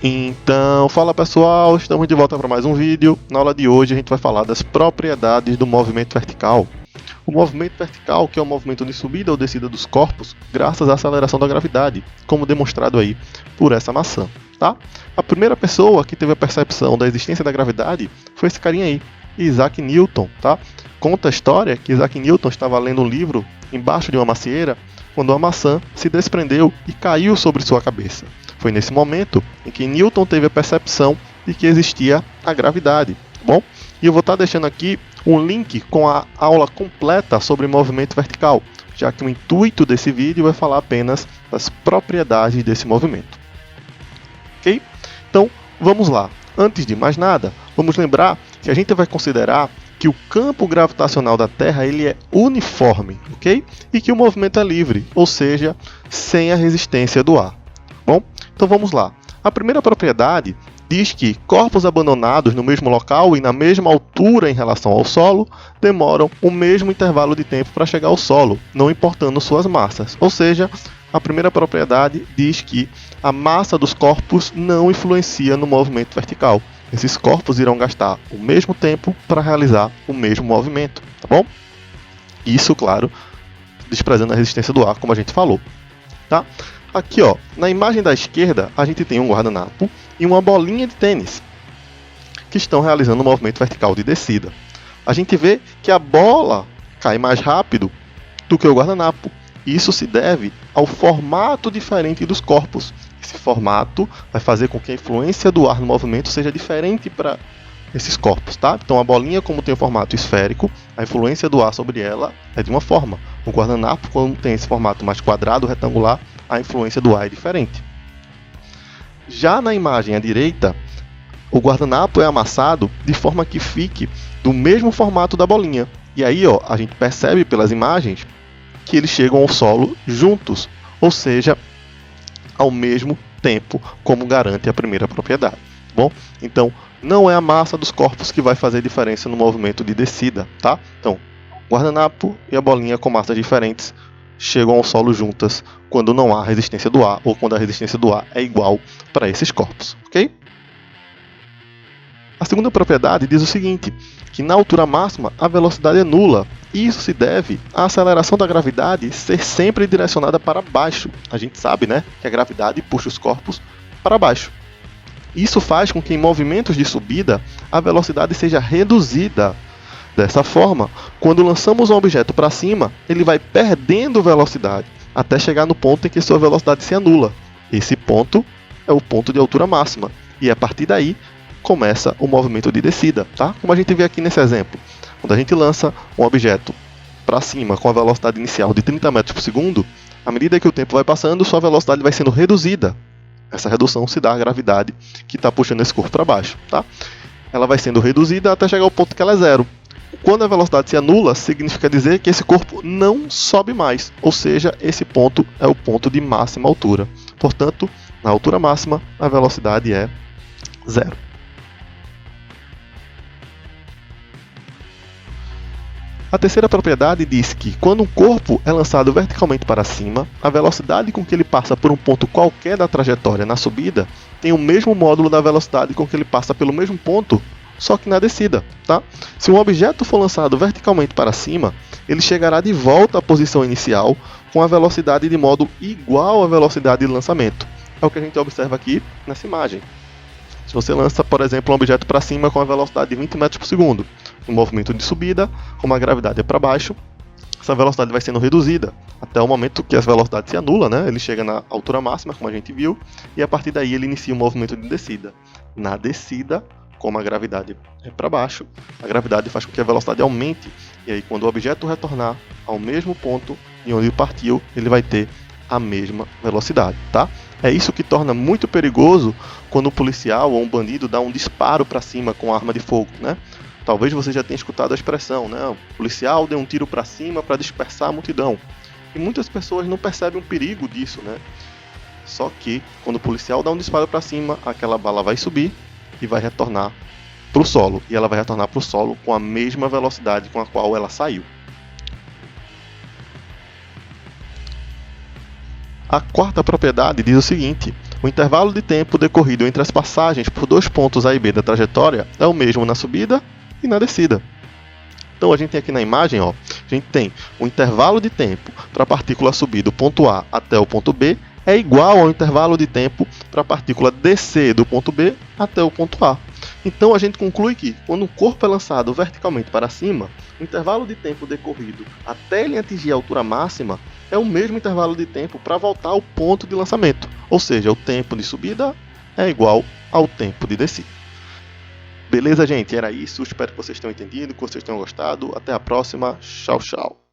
Então, fala pessoal, estamos de volta para mais um vídeo. Na aula de hoje a gente vai falar das propriedades do movimento vertical. O movimento vertical, que é o movimento de subida ou descida dos corpos, graças à aceleração da gravidade, como demonstrado aí por essa maçã, tá? A primeira pessoa que teve a percepção da existência da gravidade foi esse carinha aí, Isaac Newton, tá? Conta a história que Isaac Newton estava lendo um livro embaixo de uma macieira quando uma maçã se desprendeu e caiu sobre sua cabeça. Foi nesse momento em que Newton teve a percepção de que existia a gravidade, tá bom? E eu vou estar deixando aqui um link com a aula completa sobre movimento vertical, já que o intuito desse vídeo é falar apenas das propriedades desse movimento. Ok? Então, vamos lá. Antes de mais nada, vamos lembrar que a gente vai considerar que o campo gravitacional da Terra ele é uniforme, ok? E que o movimento é livre, ou seja, sem a resistência do ar. Bom, então vamos lá. A primeira propriedade diz que corpos abandonados no mesmo local e na mesma altura em relação ao solo demoram o mesmo intervalo de tempo para chegar ao solo, não importando suas massas. Ou seja, a primeira propriedade diz que a massa dos corpos não influencia no movimento vertical. Esses corpos irão gastar o mesmo tempo para realizar o mesmo movimento, tá bom? Isso, claro, desprezando a resistência do ar, como a gente falou, tá? Aqui, ó, na imagem da esquerda, a gente tem um guardanapo e uma bolinha de tênis que estão realizando um movimento vertical de descida. A gente vê que a bola cai mais rápido do que o guardanapo. Isso se deve ao formato diferente dos corpos. Esse formato vai fazer com que a influência do ar no movimento seja diferente para esses corpos, tá? Então a bolinha, como tem o formato esférico, a influência do ar sobre ela é de uma forma. O guardanapo, quando tem esse formato mais quadrado, retangular, a influência do ar é diferente. Já na imagem à direita, o guardanapo é amassado de forma que fique do mesmo formato da bolinha. E aí, ó, a gente percebe pelas imagens que eles chegam ao solo juntos, ou seja, ao mesmo tempo, como garante a primeira propriedade. Bom, então não é a massa dos corpos que vai fazer diferença no movimento de descida, tá? Então, o guardanapo e a bolinha com massas diferentes chegam ao solo juntas quando não há resistência do ar ou quando a resistência do ar é igual para esses corpos, ok? A segunda propriedade diz o seguinte, que na altura máxima a velocidade é nula. E isso se deve à aceleração da gravidade ser sempre direcionada para baixo. A gente sabe, né, que a gravidade puxa os corpos para baixo. Isso faz com que em movimentos de subida a velocidade seja reduzida. Dessa forma, quando lançamos um objeto para cima, ele vai perdendo velocidade até chegar no ponto em que sua velocidade se anula. Esse ponto é o ponto de altura máxima. E a partir daí começa o movimento de descida, tá? Como a gente vê aqui nesse exemplo. Quando a gente lança um objeto para cima com a velocidade inicial de 30 metros por segundo, à medida que o tempo vai passando, sua velocidade vai sendo reduzida. Essa redução se dá à gravidade que está puxando esse corpo para baixo, tá? Ela vai sendo reduzida até chegar ao ponto que ela é zero. Quando a velocidade se anula, significa dizer que esse corpo não sobe mais, ou seja, esse ponto é o ponto de máxima altura. Portanto, na altura máxima, a velocidade é zero. A terceira propriedade diz que, quando um corpo é lançado verticalmente para cima, a velocidade com que ele passa por um ponto qualquer da trajetória na subida tem o mesmo módulo da velocidade com que ele passa pelo mesmo ponto, só que na descida, tá? Se um objeto for lançado verticalmente para cima, ele chegará de volta à posição inicial com a velocidade de modo igual à velocidade de lançamento. É o que a gente observa aqui nessa imagem. Se você lança, por exemplo, um objeto para cima com a velocidade de 20 metros por segundo, no movimento de subida, como a gravidade é para baixo, essa velocidade vai sendo reduzida até o momento que a velocidade se anula, né? Ele chega na altura máxima, como a gente viu, e a partir daí ele inicia o movimento de descida. Na descida, como a gravidade é para baixo, a gravidade faz com que a velocidade aumente, e aí quando o objeto retornar ao mesmo ponto de onde ele partiu, ele vai ter a mesma velocidade, tá? É isso que torna muito perigoso quando um policial ou um bandido dá um disparo para cima com arma de fogo, né? Talvez você já tenha escutado a expressão, né? O policial deu um tiro para cima para dispersar a multidão. E muitas pessoas não percebem o perigo disso, né? Só que quando o policial dá um disparo para cima, aquela bala vai subir e vai retornar para o solo. E ela vai retornar para o solo com a mesma velocidade com a qual ela saiu. A quarta propriedade diz o seguinte: O intervalo de tempo decorrido entre as passagens por dois pontos A e B da trajetória é o mesmo na subida e na descida. Então a gente tem aqui na imagem, ó, a gente tem o intervalo de tempo para a partícula subir do ponto A até o ponto B é igual ao intervalo de tempo para a partícula descer do ponto B até o ponto A. Então a gente conclui que, quando o corpo é lançado verticalmente para cima, o intervalo de tempo decorrido até ele atingir a altura máxima é o mesmo intervalo de tempo para voltar ao ponto de lançamento, ou seja, o tempo de subida é igual ao tempo de descida. Beleza, gente? Era isso. Espero que vocês tenham entendido, que vocês tenham gostado. Até a próxima. Tchau, tchau.